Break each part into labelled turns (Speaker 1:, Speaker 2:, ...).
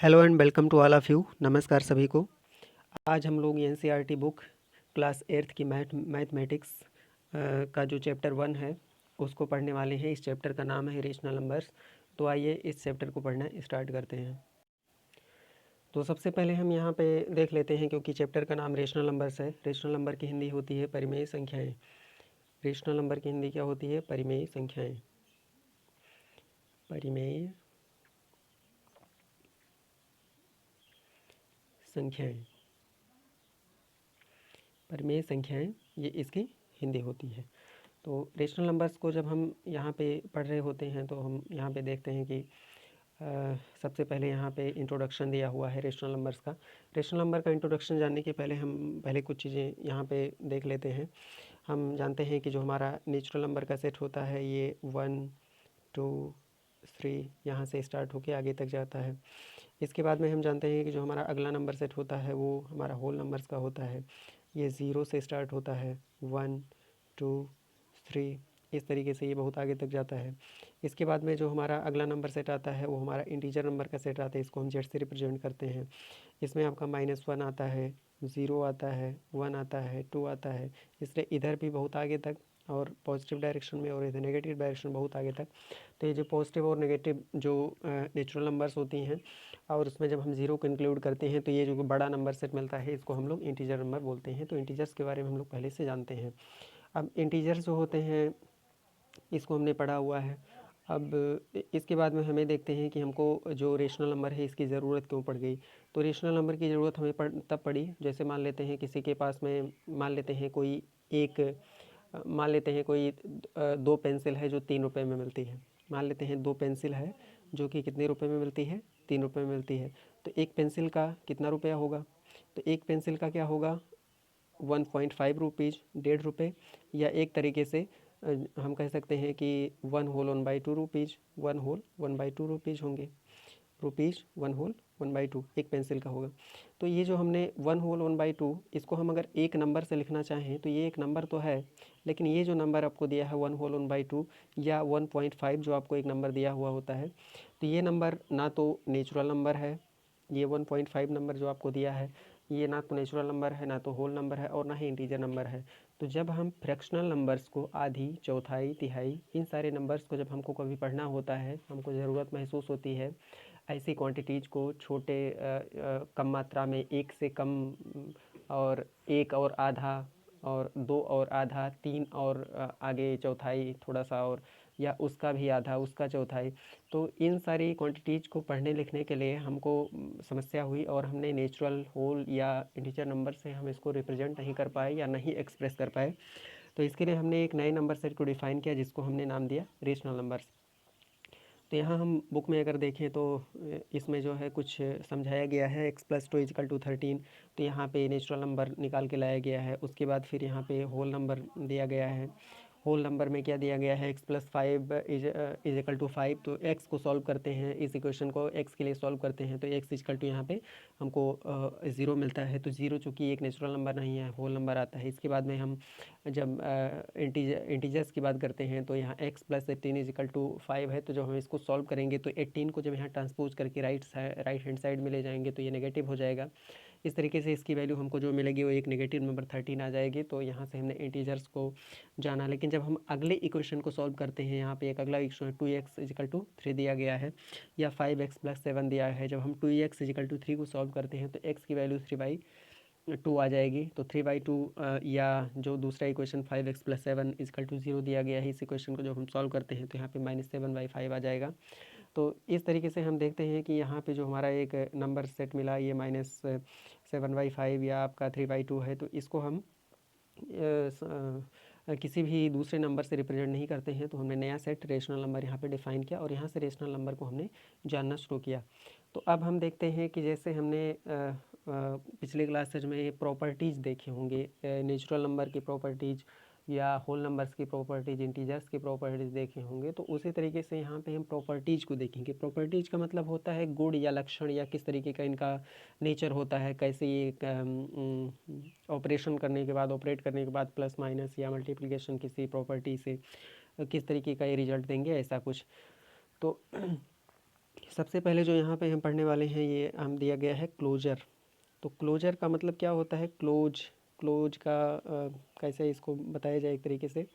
Speaker 1: Hello and welcome to all of you. नमस्कार सभी को। आज हम लोग एनसीईआरटी बुक क्लास 8th की मैथमेटिक्स का जो चैप्टर 1 है उसको पढ़ने वाले हैं। इस चैप्टर का नाम है रेशनल नंबर्स। तो आइए इस चैप्टर को पढ़ना स्टार्ट करते हैं। तो सबसे पहले हम यहाँ पे देख लेते हैं, क्योंकि चैप्टर का नाम रेशनल नंबर्स है। रेशनल नंबर की हिंदी होती है परिमेय संख्याएँ। रेशनल नंबर की हिंदी क्या होती है? परिमेय संख्याएँ। परिमेय संख्याएँ। परिमेय संख्याएँ ये इसकी हिंदी होती है। तो रेशनल नंबर्स को जब हम यहाँ पे पढ़ रहे होते हैं तो हम यहाँ पे देखते हैं कि सबसे पहले यहाँ पे इंट्रोडक्शन दिया हुआ है रेशनल नंबर्स का। रेशनल नंबर का इंट्रोडक्शन जानने के पहले हम पहले कुछ चीज़ें यहाँ पे देख लेते हैं। हम जानते हैं कि जो हमारा नेचुरल नंबर का सेट होता है ये 1 2 3 यहाँ से स्टार्ट होके आगे तक जाता है। इसके बाद में हम जानते हैं कि जो हमारा अगला नंबर सेट होता है वो हमारा होल नंबर्स का होता है। ये 0 से स्टार्ट होता है, 1 2 3 इस तरीके से ये बहुत आगे तक जाता है। इसके बाद में जो हमारा अगला नंबर सेट आता है वो हमारा इंटीजर नंबर का सेट आता है। इसको हम जेड से रिप्रेजेंट करते हैं। इसमें आपका -1 आता है, 0 आता है, 1 आता है, 2 आता है। इसलिए इधर भी बहुत आगे तक और पॉजिटिव डायरेक्शन में और इधर नेगेटिव डायरेक्शन बहुत आगे तक। तो ये जो पॉजिटिव और नेगेटिव जो नेचुरल नंबर्स होती हैं और उसमें जब हम 0 को इंक्लूड करते हैं तो ये जो बड़ा नंबर सेट मिलता है इसको हम लोग इंटीजर नंबर बोलते हैं। तो इंटीजर्स के बारे में हम लोग पहले से जानते हैं। अब इंटीजर्स जो होते हैं इसको हमने पढ़ा हुआ है। अब इसके बाद में हमें देखते हैं कि हमको जो रेशनल नंबर है इसकी ज़रूरत क्यों पड़ गई। तो रेशनल नंबर की ज़रूरत हमें तब पड़ी, जैसे मान लेते हैं किसी के पास में मान लेते हैं कोई मान लेते हैं कोई 2 पेंसिल है जो 3 रुपए में मिलती है। मान लेते हैं 2 पेंसिल है जो कि कितने रुपए में मिलती है? 3 रुपए में मिलती है। तो एक पेंसिल का कितना रुपया होगा? तो एक पेंसिल का क्या होगा? 1.5 रुपीज़, 1.5 रुपये। या एक तरीके से हम कह सकते हैं कि 1 होल 1/2 रुपीज़, 1 होल 1/2 रुपीज़ होंगे। रुपीज़ 1 होल 1/2 एक पेंसिल का होगा। तो ये जो हमने 1 होल 1/2 इसको हम अगर एक नंबर से लिखना चाहें तो ये एक नंबर तो है, लेकिन ये जो नंबर आपको दिया है 1 होल 1/2 या 1.5 जो आपको एक नंबर दिया हुआ होता है, तो ये नंबर ना तो नेचुरल नंबर है। ये 1.5 नंबर जो आपको दिया है ये ना तो नेचुरल नंबर है, ना तो होल नंबर है और ना ही इंटीजर नंबर है। तो जब हम फ्रैक्शनल नंबर्स को आधी, चौथाई, तिहाई इन सारे नंबर्स को जब हमको कभी पढ़ना होता है, हमको ज़रूरत महसूस होती है ऐसी क्वांटिटीज़ को छोटे कम मात्रा में, एक से कम और एक और आधा और दो और आधा, तीन और आगे चौथाई थोड़ा सा और, या उसका भी आधा, उसका चौथाई। तो इन सारी क्वांटिटीज़ को पढ़ने लिखने के लिए हमको समस्या हुई और हमने नेचुरल, होल या इंटीजर नंबर से हम इसको रिप्रेजेंट नहीं कर पाए या नहीं एक्सप्रेस कर पाए। तो इसके लिए हमने एक नए नंबर सेट को डिफ़ाइन किया जिसको हमने नाम दिया रेशनल नंबर्स। तो यहाँ हम बुक में अगर देखें तो इसमें जो है कुछ समझाया गया है। x+2 = 13। तो यहाँ पे नेचुरल नंबर निकाल के लाया गया है। उसके बाद फिर यहाँ पे होल नंबर दिया गया है। होल नंबर में क्या दिया गया है? x+5 = 5। तो x को सॉल्व करते हैं, इस इक्वेशन को x के लिए सॉल्व करते हैं तो x = यहाँ पे हमको 0 मिलता है। तो 0 चूँकि एक नेचुरल नंबर नहीं है, होल नंबर आता है। इसके बाद में हम जब इंटीजर्स की बात करते हैं तो यहाँ x+18 = 5 है। तो जब हम इसको सॉल्व करेंगे तो 18 को जब यहाँ ट्रांसपोज करके राइट हैंड साइड में ले जाएंगे तो ये नेगेटिव हो जाएगा। इस तरीके से इसकी वैल्यू हमको जो मिलेगी वो एक नेगेटिव नंबर 13 आ जाएगी। तो यहाँ से हमने इंटीजर्स को जाना। लेकिन जब हम अगले इक्वेशन को सॉल्व करते हैं, यहाँ पे एक अगला इक्वेशन 2x = 3 दिया गया है या 5x + 7 दिया है। जब हम 2x = 3 को सॉल्व करते हैं तो x की वैल्यू 3/2 आ जाएगी। तो 3/2 या जो दूसरा इक्वेशन 5x + 7 = 0 दिया गया है, इस इक्वेशन को जब हम सॉल्व करते हैं तो यहाँ पे -7/5 आ जाएगा। तो इस तरीके से हम देखते हैं कि यहाँ पे जो हमारा एक नंबर सेट मिला ये -7/5 या आपका 3/2 है। तो इसको हम किसी भी दूसरे नंबर से रिप्रेजेंट नहीं करते हैं। तो हमने नया सेट रेशनल नंबर यहाँ पे डिफ़ाइन किया और यहाँ से रेशनल नंबर को हमने जानना शुरू किया। तो अब हम देखते हैं कि जैसे हमने पिछले क्लासेज में प्रॉपर्टीज़ देखे होंगे, नेचुरल नंबर की प्रॉपर्टीज़ या होल नंबर्स की प्रॉपर्टीज़, इंटीजर्स की प्रॉपर्टीज़ देखे होंगे, तो उसी तरीके से यहाँ पे हम प्रॉपर्टीज़ को देखेंगे। प्रॉपर्टीज़ का मतलब होता है गुण या लक्षण या किस तरीके का इनका नेचर होता है, कैसे ये ऑपरेशन करने के बाद, ऑपरेट करने के बाद प्लस माइनस या मल्टीप्लिकेशन किसी प्रॉपर्टी से किस तरीके का ये रिजल्ट देंगे, ऐसा कुछ। तो सबसे पहले जो यहाँ पे हम पढ़ने वाले हैं ये हम दिया गया है क्लोजर। तो क्लोजर का मतलब क्या होता है? क्लोज का कैसे इसको बताया जाए एक तरीके से।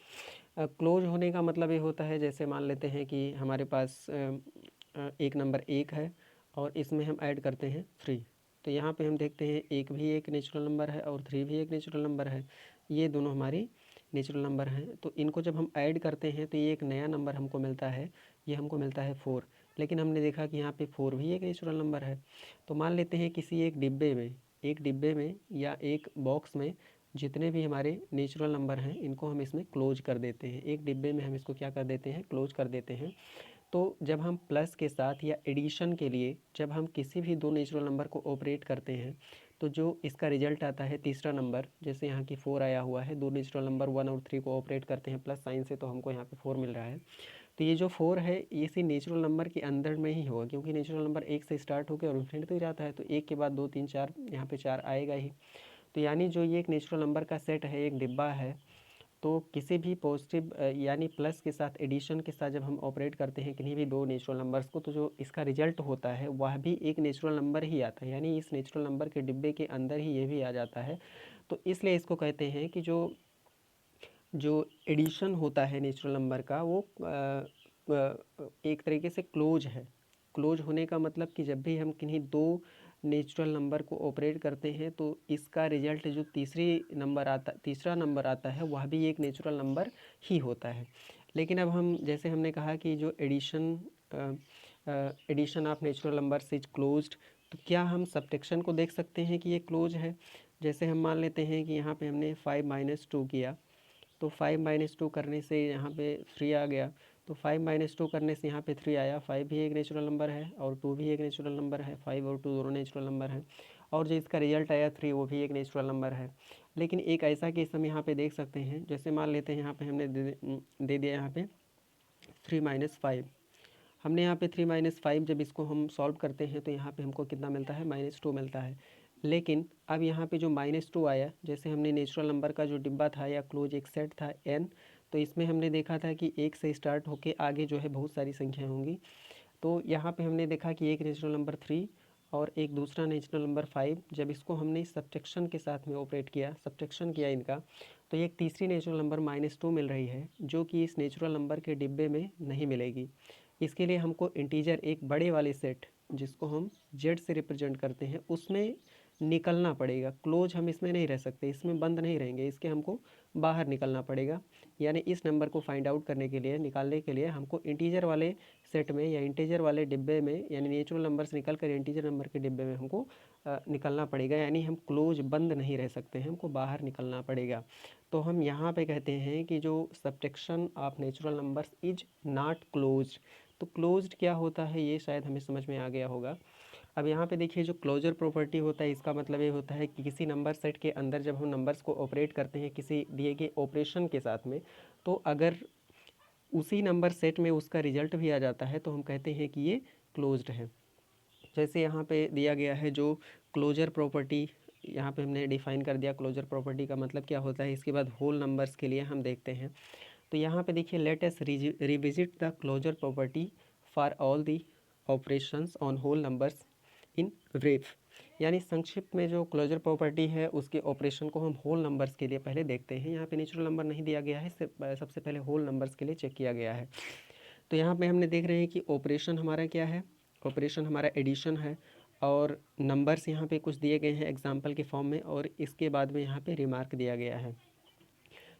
Speaker 1: क्लोज होने का मतलब ये होता है, जैसे मान लेते हैं कि हमारे पास एक नंबर एक है और इसमें हम ऐड करते हैं थ्री। तो यहाँ पे हम देखते हैं एक भी एक नेचुरल नंबर है और थ्री भी एक नेचुरल नंबर है। ये दोनों हमारी नेचुरल नंबर हैं। तो इनको जब हम ऐड करते हैं तो ये एक नया नंबर हमको मिलता है, ये हमको मिलता है फोर। लेकिन हमने देखा कि यहाँ पे फोर भी एक नेचुरल नंबर है। तो मान लेते हैं किसी एक डिब्बे में या एक बॉक्स में जितने भी हमारे नेचुरल नंबर हैं इनको हम इसमें क्लोज कर देते हैं। एक डिब्बे में हम इसको क्या कर देते हैं? क्लोज कर देते हैं। तो जब हम प्लस के साथ या एडिशन के लिए जब हम किसी भी दो नेचुरल नंबर को ऑपरेट करते हैं तो जो इसका रिजल्ट आता है तीसरा नंबर, जैसे यहाँ की फोर आया हुआ है, दो नेचुरल नंबर वन और थ्री को ऑपरेट करते हैं प्लस साइन से, तो हमको यहाँ पे फोर मिल रहा है। तो ये जो फोर है इसी नेचुरल नंबर के अंदर में ही होगा, क्योंकि नेचुरल नंबर एक से स्टार्ट होकर और इन्फिनिटी तक जाता है। तो एक के बाद दो तीन चार, यहाँ पे चार आएगा ही। तो यानी जो ये एक नेचुरल नंबर का सेट है, एक डिब्बा है, तो किसी भी पॉजिटिव यानी प्लस के साथ एडिशन के साथ जब हम ऑपरेट करते हैं किन्हीं भी दो नेचुरल नंबर्स को, तो जो इसका रिजल्ट होता है वह भी एक नेचुरल नंबर ही आता है। यानी इस नेचुरल नंबर के डिब्बे के अंदर ही ये भी आ जाता है। तो इसलिए इसको कहते हैं कि जो जो एडिशन होता है नेचुरल नंबर का वो एक तरीके से क्लोज है। क्लोज होने का मतलब कि जब भी हम किन्हीं दो नेचुरल नंबर को ऑपरेट करते हैं तो इसका रिजल्ट जो तीसरा नंबर आता है वह भी एक नेचुरल नंबर ही होता है। लेकिन अब हम जैसे हमने कहा कि जो addition of natural numbers is closed, तो क्या हम सब्ट्रैक्शन को देख सकते हैं कि ये क्लोज है? जैसे हम मान लेते हैं कि यहाँ पे हमने 5 - 2 किया, तो 5 - 2 करने से यहाँ पे 3 आ गया। तो 5 - 2 करने से यहाँ पे 3 आया। 5 भी एक नेचुरल नंबर है और 2 भी एक नेचुरल नंबर है। 5 और 2 दोनों नेचुरल नंबर हैं। और जो इसका रिजल्ट आया 3, वो भी एक नेचुरल नंबर है। लेकिन एक ऐसा केस हम यहाँ पे देख सकते हैं, जैसे मान लेते हैं यहाँ पे हमने दे दिया यहाँ पे 3 - 5। हमने यहाँ पे 3 - 5 जब इसको हम सॉल्व करते हैं तो यहाँ पे हमको कितना मिलता है? -2 मिलता है। लेकिन अब यहाँ पे जो -2 आया, जैसे हमने नेचुरल नंबर का जो डिब्बा था या क्लोज एक सेट था n, तो इसमें हमने देखा था कि एक से स्टार्ट होके आगे जो है बहुत सारी संख्याएं होंगी। तो यहाँ पे हमने देखा कि एक नेचुरल नंबर 3 और एक दूसरा नेचुरल नंबर 5, जब इसको हमने सब्ट्रैक्शन के साथ में ऑपरेट किया, सब्ट्रैक्शन किया इनका, तो एक तीसरी नेचुरल नंबर -2 मिल रही है, जो कि इस नेचुरल नंबर के डिब्बे में नहीं मिलेगी। इसके लिए हमको इंटीजर एक बड़े वाले सेट जिसको हम जेड से रिप्रेजेंट करते हैं उसमें निकलना पड़ेगा। क्लोज हम इसमें नहीं रह सकते, इसमें बंद नहीं रहेंगे, इसके हमको बाहर निकलना पड़ेगा। यानी इस नंबर को फाइंड आउट करने के लिए, निकालने के लिए हमको इंटीजर वाले सेट में या इंटीजर वाले डिब्बे में, यानी नेचुरल नंबर से निकल कर इंटीजर नंबर के डिब्बे में हमको निकलना पड़ेगा। यानी हम क्लोज बंद नहीं रह सकते हैं, हमको बाहर निकलना पड़ेगा। तो हम यहाँ पे कहते हैं कि जो subtraction of natural numbers is not closed. तो क्लोज्ड क्या होता है ये शायद हमें समझ में आ गया होगा। अब यहाँ पे देखिए जो क्लोजर प्रॉपर्टी होता है, इसका मतलब ये होता है कि किसी नंबर सेट के अंदर जब हम नंबर्स को ऑपरेट करते हैं किसी दिए गए ऑपरेशन के साथ में, तो अगर उसी नंबर सेट में उसका रिजल्ट भी आ जाता है तो हम कहते हैं कि ये क्लोज्ड है। जैसे यहाँ पे दिया गया है जो क्लोजर प्रॉपर्टी, यहाँ पे हमने डिफाइन कर दिया क्लोजर प्रॉपर्टी का मतलब क्या होता है। इसके बाद होल नंबर्स के लिए हम देखते हैं। तो यहाँ पे देखिए let us revisit the closure property for all the operations on whole numbers in brief. यानी संक्षिप्त में जो क्लोजर प्रॉपर्टी है उसके ऑपरेशन को हम होल नंबर्स के लिए पहले देखते हैं। यहाँ पे नेचुरल नंबर नहीं दिया गया है, सबसे पहले होल नंबर्स के लिए चेक किया गया है। तो यहाँ पे हमने देख रहे हैं कि ऑपरेशन हमारा क्या है? ऑपरेशन हमारा एडिशन है और नंबर्स यहाँ पे कुछ दिए गए हैं एग्जाम्पल के फॉर्म में, और इसके बाद में यहाँ पे रिमार्क दिया गया है।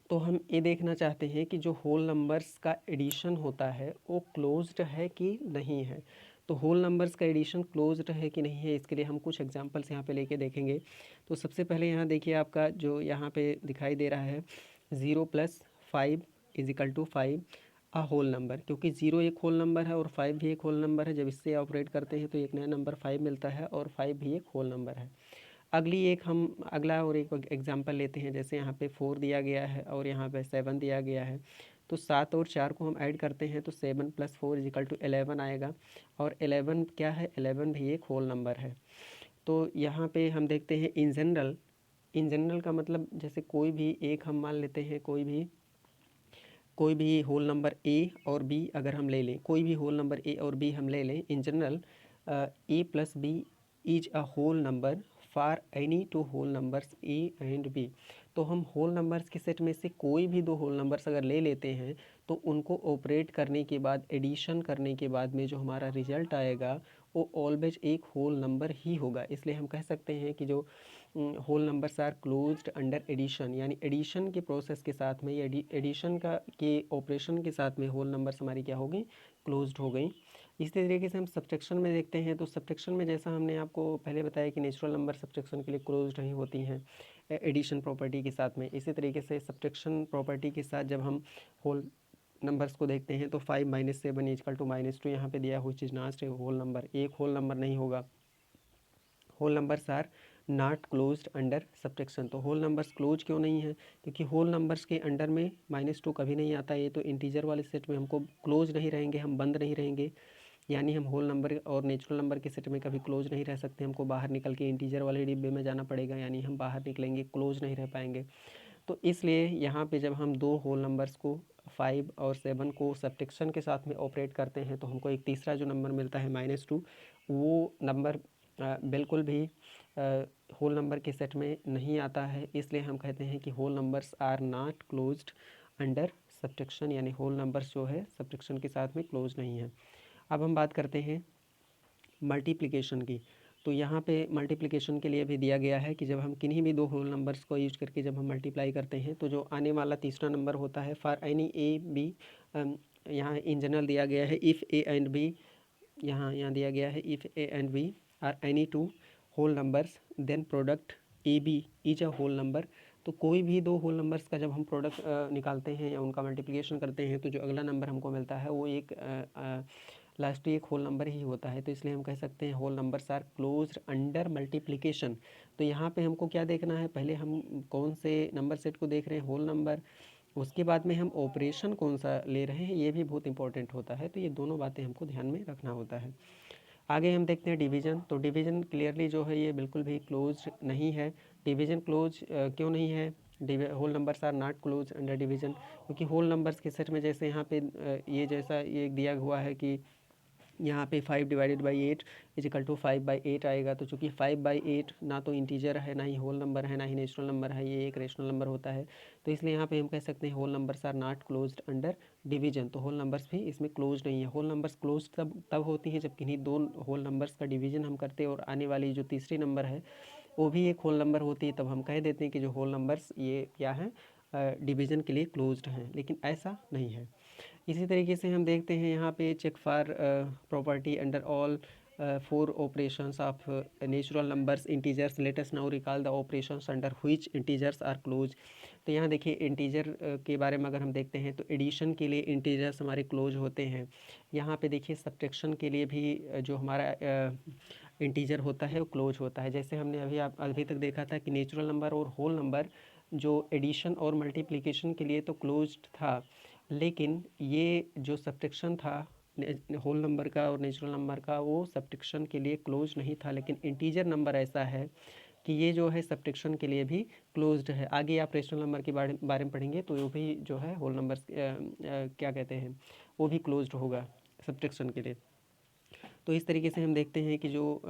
Speaker 1: तो हम ये देखना चाहते हैं कि जो होल नंबर्स का एडिशन होता है वो क्लोज्ड है कि नहीं है। तो होल नंबर्स का एडिशन क्लोज्ड है कि नहीं है, इसके लिए हम कुछ एग्जांपल्स यहाँ पे लेके देखेंगे। तो सबसे पहले यहाँ देखिए आपका जो यहाँ पे दिखाई दे रहा है 0 + 5 = 5 अ होल नंबर, क्योंकि 0 एक होल नंबर है और 5 भी एक होल नंबर है। जब इससे ऑपरेट करते हैं तो एक नया नंबर 5 मिलता है और 5 भी एक होल नंबर है। अगला और एक एग्जांपल लेते हैं। जैसे यहाँ पे 4 दिया गया है और यहाँ पे 7 दिया गया है, तो 7 और 4 को हम ऐड करते हैं तो 7 + 4 = 11 आएगा। और 11 क्या है? 11 भी एक होल नंबर है। तो यहाँ पे हम देखते हैं इन जनरल का मतलब जैसे कोई भी एक हम मान लेते हैं, कोई भी होल नंबर ए और बी अगर हम ले लें, कोई भी होल नंबर ए और बी हम ले लें, in general A plus B is a whole number for any two whole numbers A and B. तो हम होल नंबर्स के सेट में से कोई भी दो होल नंबर्स अगर ले लेते हैं तो उनको ऑपरेट करने के बाद, एडिशन करने के बाद में जो हमारा रिजल्ट आएगा वो ऑलवेज एक होल नंबर ही होगा। इसलिए हम कह सकते हैं कि जो whole numbers are closed under addition, यानी एडिशन के प्रोसेस के साथ में, एडिशन का के ऑपरेशन के साथ में होल नंबर्स हमारी क्या हो गई, क्लोज्ड हो गई। इसी तरीके से हम सब्ट्रैक्शन में देखते हैं, तो सब्ट्रैक्शन में जैसा हमने आपको पहले बताया कि नेचुरल नंबर सब्ट्रैक्शन के लिए क्लोज्ड नहीं होती हैं एडिशन प्रॉपर्टी के साथ में, इसी तरीके से सब्ट्रैक्शन प्रॉपर्टी के साथ जब हम होल नंबर्स को देखते हैं तो 5 - 7 इक्वल टू -2 यहाँ पे दिया हुई चीज़ नास्ट है होल नंबर, एक होल नंबर नहीं होगा। Whole numbers are not closed under subtraction. तो होल नंबर्स क्लोज क्यों नहीं है, क्योंकि होल नंबर्स के अंडर में -2 कभी नहीं आता। ये तो इंटीजर वाले सेट में हमको क्लोज नहीं रहेंगे, हम बंद नहीं रहेंगे, यानी हम होल नंबर और नेचुरल नंबर के सेट में कभी क्लोज नहीं रह सकते, हमको बाहर निकल के इंटीजर वाले डिब्बे में जाना पड़ेगा, यानी हम बाहर निकलेंगे, क्लोज नहीं रह पाएंगे। तो इसलिए यहाँ पे जब हम दो होल नंबर्स को 5 और 7 को सब्ट्रैक्शन के साथ में ऑपरेट करते हैं तो हमको एक तीसरा जो नंबर मिलता है -2, वो नंबर बिल्कुल भी होल नंबर के सेट में नहीं आता है। इसलिए हम कहते हैं कि whole numbers are not closed under subtraction, यानी होल नंबर्स जो है सब्ट्रैक्शन के साथ में क्लोज नहीं है। अब हम बात करते हैं मल्टीप्लिकेशन की। तो यहाँ पे मल्टीप्लिकेशन के लिए भी दिया गया है कि जब हम किन्हीं भी दो होल नंबर्स को यूज करके जब हम मल्टीप्लाई करते हैं तो जो आने वाला तीसरा नंबर होता है फॉर एनी ए बी, यहाँ इन जनरल दिया गया है इफ़ ए एंड बी, यहाँ दिया गया है if A and B are any two whole numbers then product A B is a whole number. तो कोई भी दो होल नंबर्स का जब हम प्रोडक्ट निकालते हैं या उनका मल्टीप्लिकेशन करते हैं तो जो अगला नंबर हमको मिलता है वो एक लास्ट एक होल नंबर ही होता है। तो इसलिए हम कह सकते हैं whole numbers are closed under multiplication. तो यहाँ पे हमको क्या देखना है, पहले हम कौन से नंबर सेट को देख रहे हैं, होल नंबर, उसके बाद में हम ऑपरेशन कौन सा ले रहे हैं, ये भी बहुत इंपॉर्टेंट होता है। तो ये दोनों बातें हमको ध्यान में रखना होता है। आगे हम देखते हैं डिवीज़न। तो डिवीज़न क्लियरली जो है ये बिल्कुल भी क्लोज नहीं है। डिवीज़न क्लोज क्यों नहीं है, whole numbers are not close under division, क्योंकि होल नंबर्स के सेट में जैसे यहाँ पे ये जैसा ये दिया हुआ है कि यहाँ पे 5 / 8 इजिकल टू 5/8 आएगा। तो चूँकि 5/8 ना तो इंटीजर है, ना ही होल नंबर है, ना ही नेचुरल नंबर है, ये एक रेशनल नंबर होता है। तो इसलिए यहाँ पे हम कह सकते हैं whole numbers are not closed under division. तो होल नंबर्स भी इसमें क्लोज नहीं है। होल नंबर्स क्लोज तब होती हैं जब किन्हीं दो होल नंबर्स का डिवीजन हम करते हैं और आने वाली जो तीसरी नंबर है वो भी एक होल नंबर होती है, तब हम कह देते हैं कि जो होल नंबर्स ये क्या हैं, डिवीज़न के लिए क्लोज्ड हैं, लेकिन ऐसा नहीं है। इसी तरीके से हम देखते हैं यहाँ पे check for property under all 4 operations of natural numbers integers, let us now recall the operations under which integers are close. तो यहाँ देखिए इंटीजर के बारे में अगर हम देखते हैं तो एडिशन के लिए इंटीजर्स हमारे क्लोज होते हैं। यहाँ पे देखिए सब्ट्रैक्शन के लिए भी जो हमारा इंटीजर होता है वो क्लोज होता है। जैसे हमने अभी तक देखा था कि नेचुरल नंबर और होल नंबर जो एडिशन और मल्टीप्लिकेशन के लिए तो क्लोज्ड था, लेकिन ये जो सब्ट्रैक्शन था होल नंबर का और नेचुरल नंबर का, वो सब्ट्रैक्शन के लिए क्लोज नहीं था। लेकिन इंटीजर नंबर ऐसा है कि ये जो है सब्ट्रैक्शन के लिए भी क्लोज्ड है। आगे आप रेशनल नंबर के बारे में पढ़ेंगे तो वो भी जो है होल नंबर क्या कहते हैं, वो भी क्लोज्ड होगा सब्ट्रैक्शन के लिए। तो इस तरीके से हम देखते हैं कि जो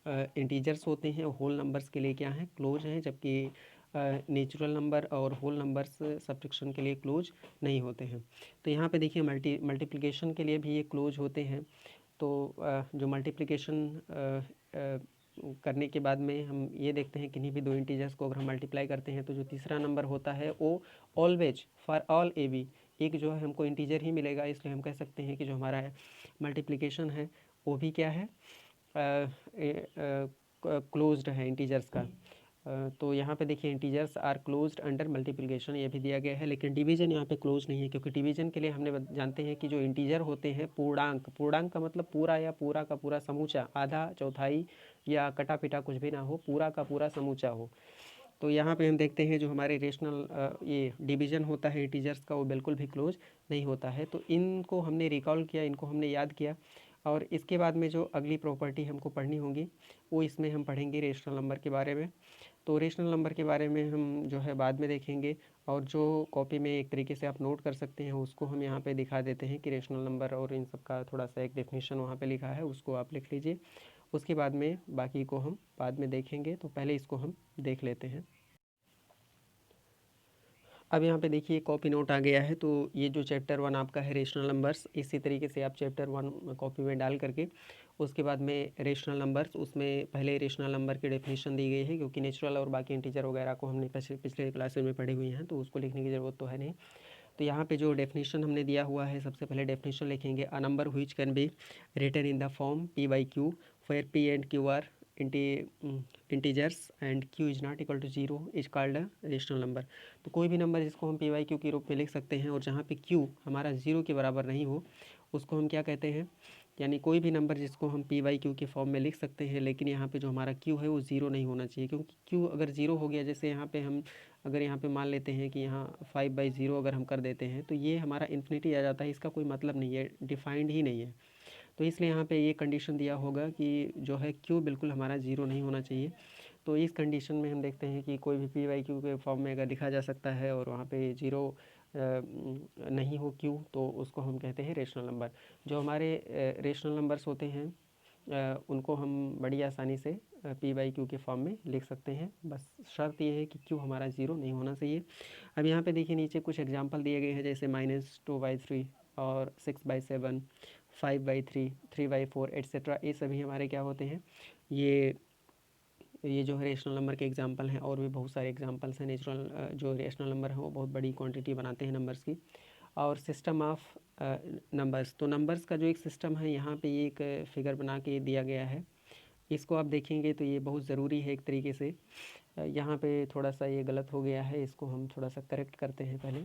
Speaker 1: इंटीजर्स होते हैं होल नंबर्स के लिए क्या हैं, क्लोज हैं, जबकि नेचुरल नंबर और होल नंबर्स सब्ट्रैक्शन के लिए क्लोज नहीं होते हैं। तो यहाँ पे देखिए मल्टीप्लिकेशन के लिए भी ये क्लोज होते हैं। तो जो मल्टीप्लिकेशन करने के बाद में हम ये देखते हैं किन्हीं भी दो इंटीजर्स को अगर हम मल्टीप्लाई करते हैं तो जो तीसरा नंबर होता है वो always for all A B एक जो है हमको इंटीजर ही मिलेगा। इसलिए हम कह सकते हैं कि जो हमारा मल्टीप्लिकेशन है वो भी क्या है, क्लोज्ड है इंटीजर्स का। तो यहाँ पे देखिए integers are closed under multiplication, ये भी दिया गया है। लेकिन डिवीजन यहाँ पे क्लोज नहीं है, क्योंकि डिवीजन के लिए हमने जानते हैं कि जो इंटीजर होते हैं पूर्णांक, पूर्णांक का मतलब पूरा या पूरा का पूरा समूचा, आधा चौथाई या कटा पिटा कुछ भी ना हो, पूरा का पूरा समूचा हो। तो यहाँ पे हम देखते हैं जो हमारे रेशनल ये डिवीज़न होता है इंटीजर्स का वो बिल्कुल भी क्लोज नहीं होता है। तो इनको हमने रिकॉल किया, इनको हमने याद किया और इसके बाद में जो अगली प्रॉपर्टी हमको पढ़नी होगी वो इसमें हम पढ़ेंगे रेशनल नंबर के बारे में। तो रेशनल नंबर के बारे में हम जो है बाद में देखेंगे, और जो कॉपी में एक तरीके से आप नोट कर सकते हैं उसको हम यहाँ पे दिखा देते हैं कि रेशनल नंबर और इन सब का थोड़ा सा एक डेफिनेशन वहाँ पे लिखा है, उसको आप लिख लीजिए। उसके बाद में बाकी को हम बाद में देखेंगे, तो पहले इसको हम देख लेते हैं। अब यहाँ पे देखिए कॉपी नोट आ गया है। तो ये जो चैप्टर 1 आपका है रेशनल नंबर्स, इसी तरीके से आप चैप्टर 1 कॉपी में डाल करके उसके बाद में रेशनल नंबर्स, उसमें पहले रेशनल नंबर की डेफिनेशन दी गई है, क्योंकि नेचुरल और बाकी इंटीजर वगैरह को हमने पिछले क्लासेस में पढ़े हुए हैं, तो उसको लिखने की ज़रूरत तो है नहीं। तो यहाँ पे जो डेफिनेशन हमने दिया हुआ है, सबसे पहले डेफिनेशन लिखेंगे, a number which can be written in the form P by Q where P and Q are integers and Q is not equal to zero is called a rational number. तो कोई भी number जिसको हम P Y Q के रूप में लिख सकते हैं और जहाँ पे क्यू हमारा जीरो के बराबर नहीं हो, उसको हम क्या कहते हैं, यानी कोई भी नंबर जिसको हम पी वाई क्यू के फॉर्म में लिख सकते हैं, लेकिन यहाँ पे जो हमारा क्यू है वो ज़ीरो नहीं होना चाहिए, क्योंकि क्यू अगर ज़ीरो हो गया, जैसे यहाँ पे हम अगर यहाँ पे मान लेते हैं कि यहाँ 5/0 अगर हम कर देते हैं, तो ये हमारा इन्फिनिटी आ जाता है, इसका कोई मतलब नहीं है, डिफाइंड ही नहीं है। तो इसलिए यहाँ पे ये कंडीशन दिया होगा कि जो है क्यू बिल्कुल हमारा ज़ीरो नहीं होना चाहिए। तो इस कंडीशन में हम देखते हैं कि कोई भी पी वाई क्यू के फॉर्म में अगर लिखा जा सकता है और वहाँ पे ज़ीरो नहीं हो क्यू, तो उसको हम कहते हैं रेशनल नंबर। जो हमारे रेशनल नंबर्स होते हैं उनको हम बड़ी आसानी से पी बाई क्यू के फॉर्म में लिख सकते हैं, बस शर्त ये है कि क्यू हमारा ज़ीरो नहीं होना चाहिए। अब यहाँ पे देखिए नीचे कुछ एग्जांपल दिए गए हैं, जैसे -2/3 और 6/7, 5/3, 3/4 एट्सेट्रा। ये सभी हमारे क्या होते हैं, ये जो है रेशनल नंबर के एग्जांपल हैं, और भी बहुत सारे एग्जांपल्स हैं। नेचुरल जो रेशनल नंबर है वो बहुत बड़ी क्वांटिटी बनाते हैं नंबर्स की। और सिस्टम ऑफ नंबर्स, तो नंबर्स का जो एक सिस्टम है, यहाँ पे ये एक फिगर बना के दिया गया है, इसको आप देखेंगे तो ये बहुत ज़रूरी है एक तरीके से। यहाँ पे थोड़ा सा ये गलत हो गया है, इसको हम थोड़ा सा करेक्ट करते हैं पहले।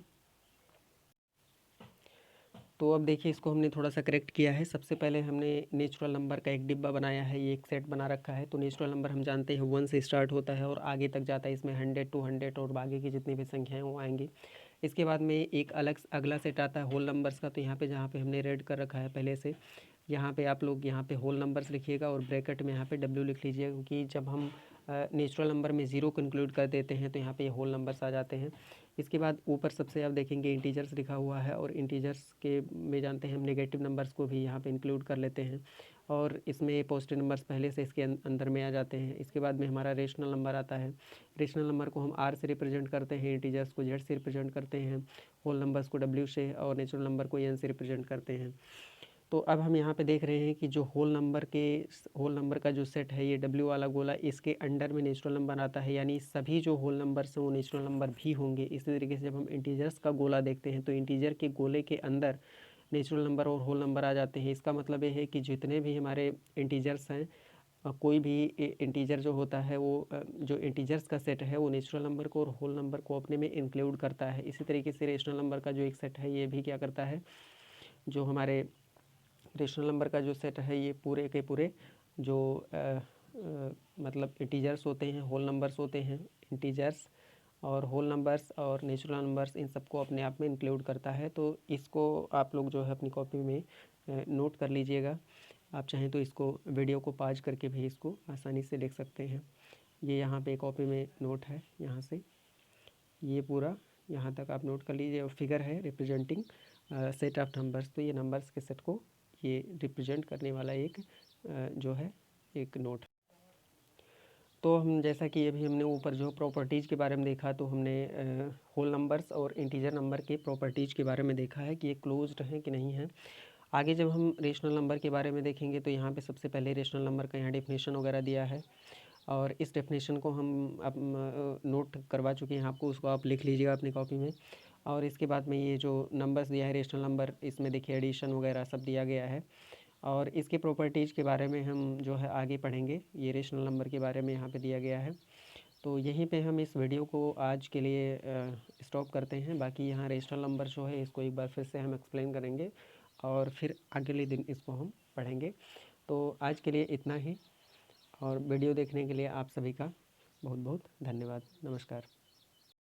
Speaker 1: तो अब देखिए इसको हमने थोड़ा सा करेक्ट किया है। सबसे पहले हमने नेचुरल नंबर का एक डिब्बा बनाया है, ये एक सेट बना रखा है। तो नेचुरल नंबर हम जानते हैं 1 से स्टार्ट होता है और आगे तक जाता है, इसमें 100, 200 और बाकी की जितनी भी संख्याएं वो आएंगी। इसके बाद में एक अलग अगला सेट आता है होल नंबर्स का। तो यहाँ पे जहाँ पे हमने रेड कर रखा है पहले से, यहाँ पे आप लोग यहाँ पे होल नंबर्स लिखिएगा और ब्रैकेट में यहाँ पे डब्ल्यू लिख लीजिएगा, क्योंकि जब हम नेचुरल नंबर में ज़ीरो को इंक्लूड कर देते हैं तो यहाँ पे होल नंबर्स आ जाते हैं। इसके बाद ऊपर सबसे आप देखेंगे इंटीजर्स लिखा हुआ है, और इंटीजर्स के में जानते हैं हम नेगेटिव नंबर्स को भी यहाँ पे इंक्लूड कर लेते हैं, और इसमें पॉजिटिव नंबर्स पहले से इसके अंदर में आ जाते हैं। इसके बाद में हमारा रेशनल नंबर आता है। रेशनल नंबर को हम आर से रिप्रेजेंट करते हैं, इंटीजर्स को जेड से रिप्रेजेंट करते हैं, होल नंबर्स को डब्ल्यू से, और नेचुरल नंबर को एन से रिप्रेजेंट करते हैं। तो अब हम यहाँ पे देख रहे हैं कि जो होल नंबर का जो सेट है, ये डब्ल्यू वाला गोला, इसके अंडर में नेचुरल नंबर आता है, यानी सभी जो होल नंबर्स हैं वो नेचुरल नंबर भी होंगे। इसी तरीके से जब हम इंटीजर्स का गोला देखते हैं तो इंटीजर के गोले के अंदर नेचुरल नंबर और होल नंबर आ जाते हैं। इसका मतलब ये है कि जितने भी हमारे इंटीजर्स हैं, कोई भी इंटीजर जो होता है वो जो इंटीजर्स का सेट है वो नेचुरल नंबर को और होल नंबर को अपने में इंक्लूड करता है। इसी तरीके से रेशनल नंबर का जो एक सेट है ये भी क्या करता है, जो हमारे रेशनल नंबर का जो सेट है ये पूरे के पूरे जो मतलब इंटीजर्स होते हैं, होल नंबर्स होते हैं, इंटीजर्स और होल नंबर्स और नेचुरल नंबर्स, इन सबको अपने आप में इंक्लूड करता है। तो इसको आप लोग जो है अपनी कॉपी में नोट कर लीजिएगा। आप चाहें तो इसको वीडियो को पॉज करके भी इसको आसानी से लिख सकते हैं। ये यहाँ पे कॉपी में नोट है, यहाँ से ये पूरा यहाँ तक आप नोट कर लीजिए। और फिगर है रिप्रेजेंटिंग सेट ऑफ नंबर्स, तो ये नंबर्स के सेट को ये रिप्रेजेंट करने वाला एक जो है एक नोट। तो हम जैसा कि अभी हमने ऊपर जो प्रॉपर्टीज़ के बारे में देखा, तो हमने होल नंबर्स और इंटीजर नंबर के प्रॉपर्टीज़ के बारे में देखा है कि ये क्लोज्ड हैं कि नहीं है। आगे जब हम रेशनल नंबर के बारे में देखेंगे तो यहाँ पे सबसे पहले रेशनल नंबर का यहाँ डेफिनेशन वगैरह दिया है, और इस डेफिनेशन को हम अब नोट करवा चुके हैं आपको, उसको आप लिख लीजिएगा अपनी कॉपी में। और इसके बाद में ये जो नंबर्स दिया है रेशनल नंबर, इसमें देखिए एडिशन वगैरह सब दिया गया है, और इसके प्रॉपर्टीज़ के बारे में हम जो है आगे पढ़ेंगे। ये रेशनल नंबर के बारे में यहाँ पे दिया गया है। तो यहीं पे हम इस वीडियो को आज के लिए स्टॉप करते हैं। बाकी यहाँ रेशनल नंबर जो है इसको एक बार फिर से हम एक्सप्लेन करेंगे और फिर अगले दिन इसको हम पढ़ेंगे। तो आज के लिए इतना ही, और वीडियो देखने के लिए आप सभी का बहुत बहुत धन्यवाद। नमस्कार।